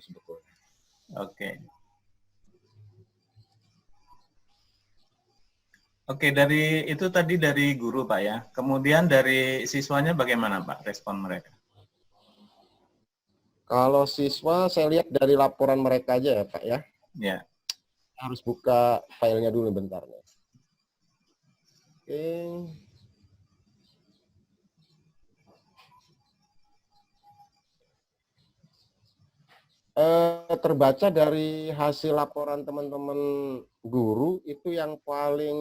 sebetulnya. Oke. Oke, dari itu tadi dari guru Pak ya. Kemudian dari siswanya bagaimana Pak respon mereka? Kalau siswa saya lihat dari laporan mereka aja ya Pak ya. Ya. Harus buka filenya dulu bentar. Oke. Terbaca dari hasil laporan teman-teman guru itu yang paling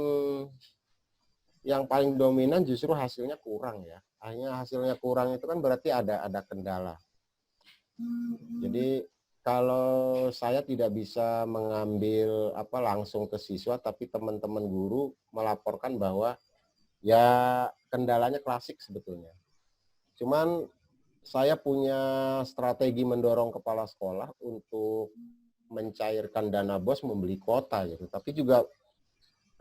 dominan justru hasilnya kurang ya. Hanya hasilnya kurang itu kan berarti ada kendala. Jadi kalau saya tidak bisa mengambil langsung ke siswa, tapi teman-teman guru melaporkan bahwa ya kendalanya klasik sebetulnya. Cuman saya punya strategi mendorong kepala sekolah untuk mencairkan dana BOS membeli kuota gitu. Tapi juga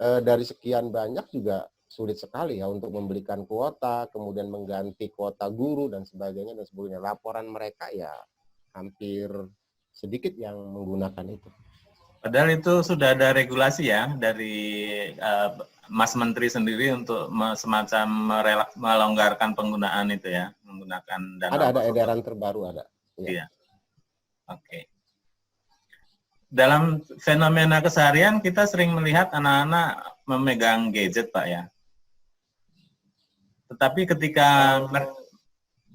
dari sekian banyak juga sulit sekali ya untuk membelikan kuota, kemudian mengganti kuota guru dan sebagainya dan sebagainya. Laporan mereka ya hampir sedikit yang menggunakan itu. Padahal itu sudah ada regulasi ya dari Mas Menteri sendiri untuk semacam melonggarkan penggunaan itu ya, menggunakan dana. Ada edaran terbaru ada. Iya. Oke. Dalam fenomena keseharian kita sering melihat anak-anak memegang gadget Pak ya. Tetapi ketika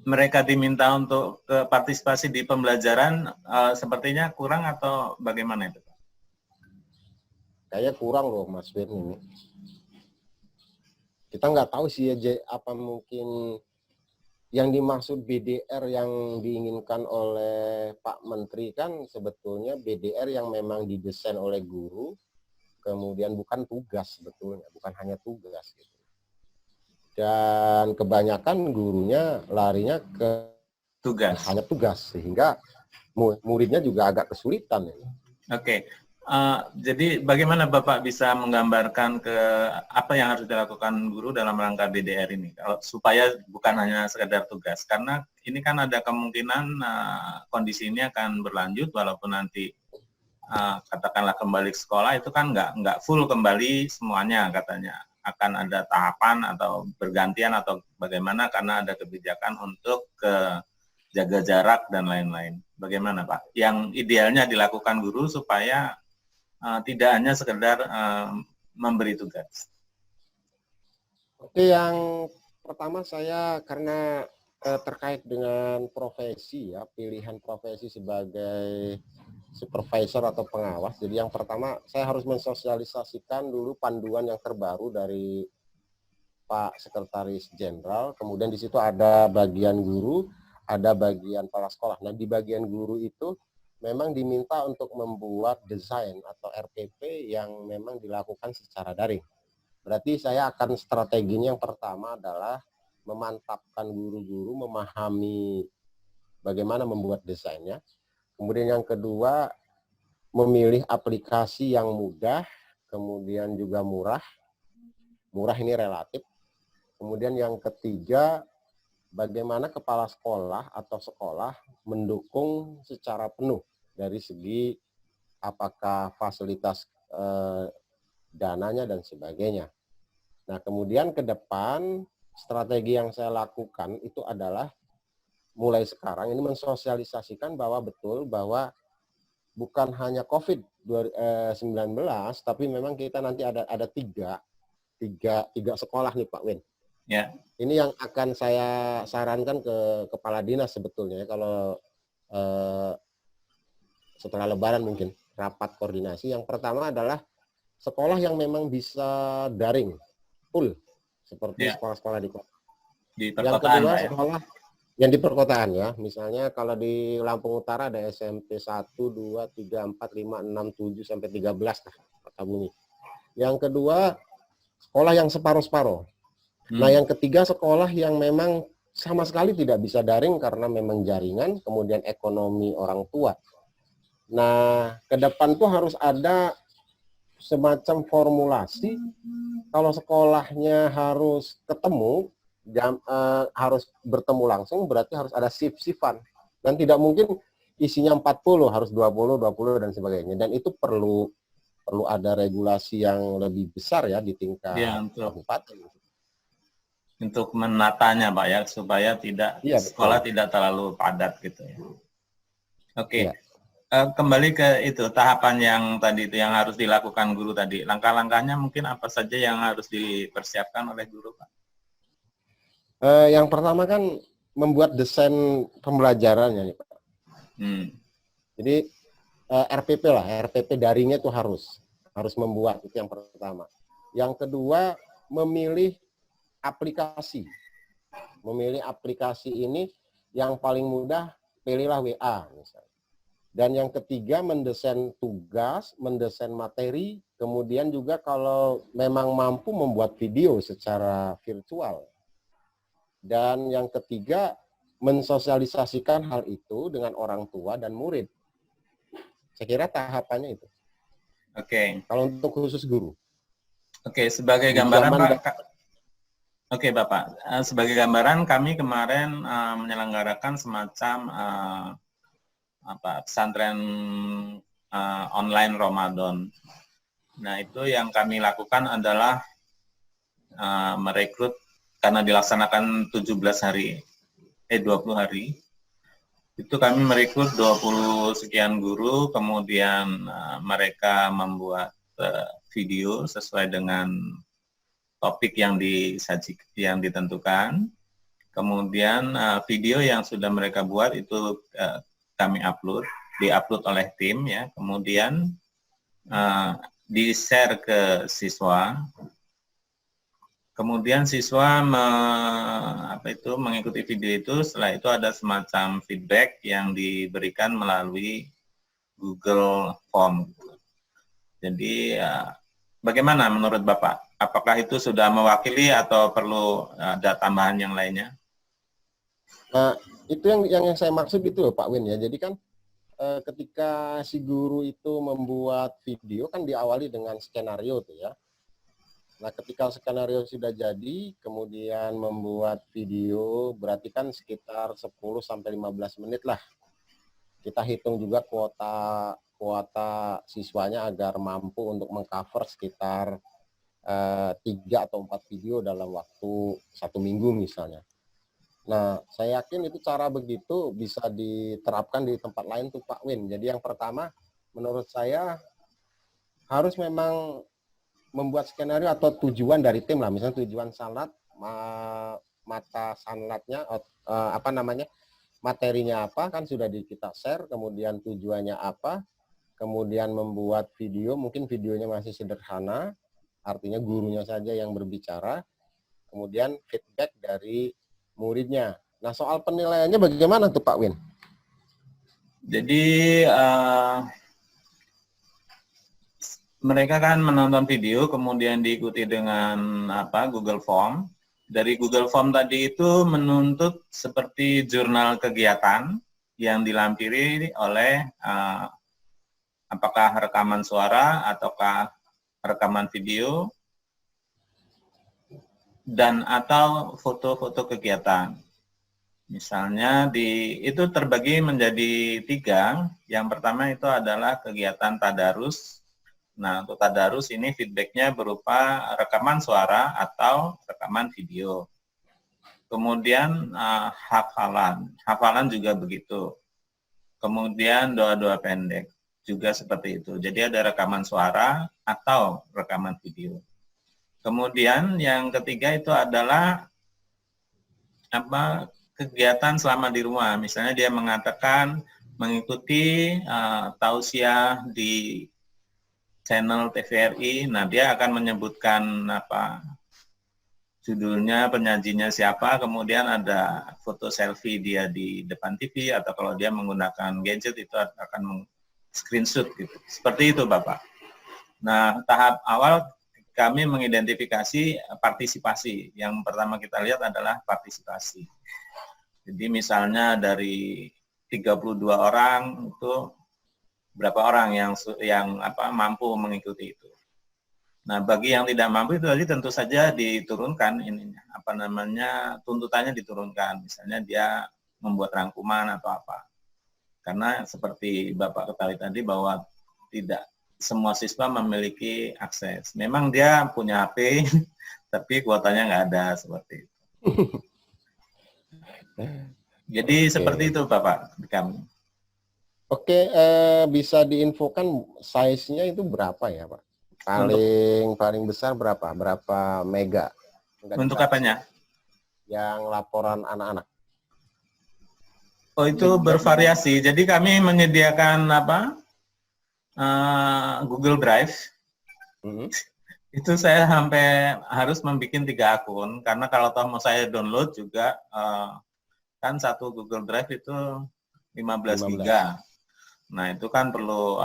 mereka diminta untuk partisipasi di pembelajaran, sepertinya kurang atau bagaimana itu? Kayaknya kurang loh Mas Ben ini. Kita nggak tahu sih ya apa mungkin yang dimaksud BDR yang diinginkan oleh Pak Menteri kan sebetulnya BDR yang memang didesain oleh guru, kemudian bukan tugas sebetulnya, bukan hanya tugas gitu. Dan kebanyakan gurunya larinya ke tugas, hanya tugas, sehingga muridnya juga agak kesulitan. Oke. Jadi bagaimana Bapak bisa menggambarkan ke apa yang harus dilakukan guru dalam rangka BDR ini, supaya bukan hanya sekedar tugas, karena ini kan ada kemungkinan kondisi ini akan berlanjut walaupun nanti katakanlah kembali ke sekolah itu kan nggak full kembali semuanya, katanya akan ada tahapan atau bergantian atau bagaimana karena ada kebijakan untuk jaga jarak dan lain-lain. Bagaimana Pak? Yang idealnya dilakukan guru supaya tidak hanya sekedar memberi tugas. Oke, yang pertama saya karena terkait dengan profesi ya, pilihan profesi sebagai supervisor atau pengawas. Jadi yang pertama saya harus mensosialisasikan dulu panduan yang terbaru dari Pak Sekretaris Jenderal. Kemudian di situ ada bagian guru, ada bagian kepala sekolah. Nah, di bagian guru itu memang diminta untuk membuat desain atau RPP yang memang dilakukan secara daring. Berarti saya akan strateginya yang pertama adalah memantapkan guru-guru memahami bagaimana membuat desainnya. Kemudian yang kedua, memilih aplikasi yang mudah, kemudian juga murah. Murah ini relatif. Kemudian yang ketiga, bagaimana kepala sekolah atau sekolah mendukung secara penuh dari segi apakah fasilitas dananya dan sebagainya. Nah, kemudian ke depan strategi yang saya lakukan itu adalah mulai sekarang ini mensosialisasikan bahwa betul bahwa bukan hanya COVID-19, tapi memang kita nanti ada tiga sekolah nih Pak Win. Ya. Ini yang akan saya sarankan ke kepala dinas sebetulnya kalau setelah Lebaran mungkin rapat koordinasi. Yang pertama adalah sekolah yang memang bisa daring full seperti sekolah-sekolah di kota. Yang kedua sekolah yang di perkotaan ya. Misalnya kalau di Lampung Utara ada SMP 1, 2, 3, 4, 5, 6, 7 sampai 13 lah Kota Bumi. Yang kedua sekolah yang separuh-separuh. Nah, yang ketiga sekolah yang memang sama sekali tidak bisa daring karena memang jaringan, kemudian ekonomi orang tua. Nah, ke depan tuh harus ada semacam formulasi. Kalau sekolahnya harus ketemu, harus bertemu langsung, berarti harus ada shift-shiftan. Dan tidak mungkin isinya 40 harus 20 dan sebagainya. Dan itu perlu ada regulasi yang lebih besar ya di Ya, tingkat kabupaten. untuk menatanya Pak ya, supaya tidak Iya, sekolah betul. tidak terlalu padat gitu ya. Oke. Iya. Kembali ke itu tahapan yang tadi itu yang harus dilakukan guru tadi. Langkah-langkahnya mungkin apa saja yang harus dipersiapkan oleh guru, Pak? Yang pertama kan membuat desain pembelajarannya nih, Pak. Jadi RPP lah, RPP daringnya itu harus membuat, itu yang pertama. Yang kedua, memilih aplikasi. Memilih aplikasi ini yang paling mudah, pilihlah WA misalnya. Dan yang ketiga, mendesain tugas, mendesain materi, kemudian juga kalau memang mampu membuat video secara virtual. Dan yang ketiga, mensosialisasikan hal itu dengan orang tua dan murid. Saya kira tahapannya itu. Oke. Kalau untuk khusus guru. Oke, sebagai gambaran Pak. Oke Bapak, sebagai gambaran kami kemarin menyelenggarakan semacam pesantren online Ramadan. Nah, itu yang kami lakukan adalah merekrut karena dilaksanakan 20 hari. Itu kami merekrut 20 sekian guru, kemudian mereka membuat video sesuai dengan topik yang ditentukan. Kemudian video yang sudah mereka buat itu kami diupload oleh tim ya. Kemudian di-share ke siswa. Kemudian siswa mengikuti video itu, setelah itu ada semacam feedback yang diberikan melalui Google Form. Jadi bagaimana menurut Bapak? Apakah itu sudah mewakili atau perlu ada tambahan yang lainnya? Nah, itu yang saya maksud itu Pak Win ya. Jadi kan ketika si guru itu membuat video kan diawali dengan skenario tuh ya. Nah, ketika skenario sudah jadi, kemudian membuat video, berarti kan sekitar 10-15 menit lah. Kita hitung juga kuota siswanya agar mampu untuk mengcover sekitar 3 atau 4 video dalam waktu 1 minggu misalnya. Nah, saya yakin itu cara begitu bisa diterapkan di tempat lain tuh Pak Win. Jadi yang pertama, menurut saya harus memang membuat skenario atau tujuan dari tim lah, misalnya tujuan sanlat, mata sanlatnya, materinya apa, kan sudah kita share, kemudian tujuannya apa, kemudian membuat video, mungkin videonya masih sederhana, artinya gurunya saja yang berbicara, kemudian feedback dari muridnya. Nah, soal penilaiannya bagaimana tuh Pak Win? Jadi mereka kan menonton video, kemudian diikuti dengan Google Form. Dari Google Form tadi itu menuntut seperti jurnal kegiatan yang dilampiri oleh apakah rekaman suara ataukah rekaman video dan atau foto-foto kegiatan. Misalnya itu terbagi menjadi 3. Yang pertama itu adalah kegiatan tadarus. Nah, untuk tadarus ini feedbacknya berupa rekaman suara atau rekaman video. Kemudian hafalan juga begitu. Kemudian doa-doa pendek juga seperti itu. Jadi ada rekaman suara atau rekaman video. Kemudian yang ketiga itu adalah kegiatan selama di rumah. Misalnya dia mengatakan mengikuti tausiah di channel TVRI, nah dia akan menyebutkan judulnya, penyajinya siapa, kemudian ada foto selfie dia di depan TV, atau kalau dia menggunakan gadget itu akan screenshot gitu. Seperti itu Bapak. Nah, tahap awal kami mengidentifikasi partisipasi. Yang pertama kita lihat adalah partisipasi. Jadi misalnya dari 32 orang itu berapa orang yang mampu mengikuti itu. Nah, bagi yang tidak mampu itu tadi tentu saja diturunkan tuntutannya diturunkan. Misalnya dia membuat rangkuman atau apa. Karena seperti Bapak ketahui tadi bahwa tidak semua siswa memiliki akses. Memang dia punya HP, tapi kuotanya nggak ada seperti itu. Jadi seperti itu Bapak di kami. Oke, bisa diinfokan size-nya itu berapa ya, Pak? Paling besar berapa? Berapa mega? Untuk apanya? Yang laporan anak-anak. Oh, itu bervariasi. Jadi kami menyediakan Google Drive. Itu saya sampai harus membuat 3 akun karena kalau toh mau saya download juga kan satu Google Drive itu 15 giga. Nah, itu kan perlu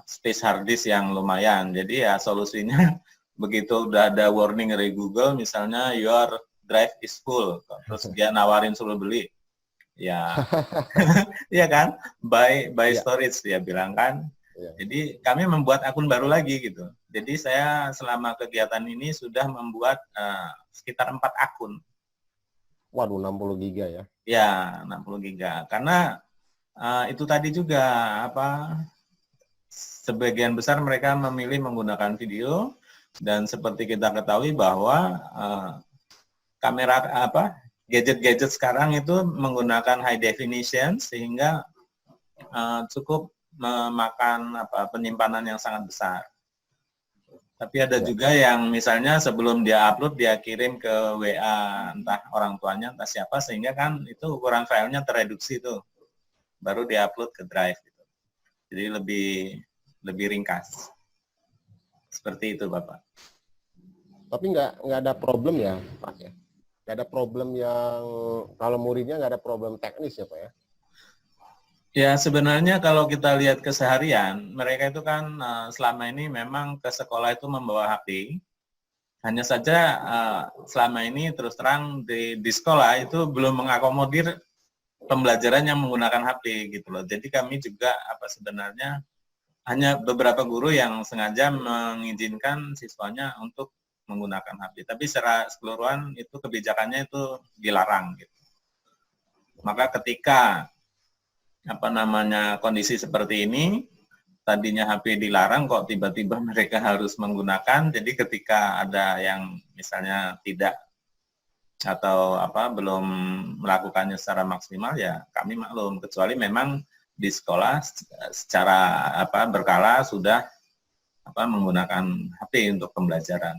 space hard disk yang lumayan. Jadi ya solusinya begitu udah ada warning dari Google misalnya your drive is full, terus dia nawarin suruh beli. Ya. Iya kan? Buy storage dia bilang kan. Jadi kami membuat akun baru lagi gitu. Jadi saya selama kegiatan ini sudah membuat sekitar 4 akun. Waduh, 60 giga ya? Ya, 60 giga. Karena itu tadi juga sebagian besar mereka memilih menggunakan video dan seperti kita ketahui bahwa kamera gadget-gadget sekarang itu menggunakan high definition sehingga cukup memakan penyimpanan yang sangat besar. Tapi ada juga yang misalnya sebelum dia upload dia kirim ke WA entah orang tuanya entah siapa sehingga kan itu ukuran filenya tereduksi tuh. Baru dia-upload ke Drive gitu. Jadi lebih ringkas. Seperti itu, Bapak. Tapi nggak ada problem ya, Pak ya? Nggak ada problem yang kalau muridnya nggak ada problem teknis ya, Pak ya? Ya, sebenarnya kalau kita lihat keseharian, mereka itu kan selama ini memang ke sekolah itu membawa HP. Hanya saja selama ini terus terang di sekolah itu belum mengakomodir pembelajaran yang menggunakan HP gitu loh. Jadi kami juga sebenarnya hanya beberapa guru yang sengaja mengizinkan siswanya untuk menggunakan HP. Tapi secara keseluruhan itu kebijakannya itu dilarang gitu. Maka ketika kondisi seperti ini, tadinya HP dilarang kok tiba-tiba mereka harus menggunakan. Jadi ketika ada yang misalnya tidak atau belum melakukannya secara maksimal ya kami maklum, kecuali memang di sekolah secara berkala sudah menggunakan HP untuk pembelajaran.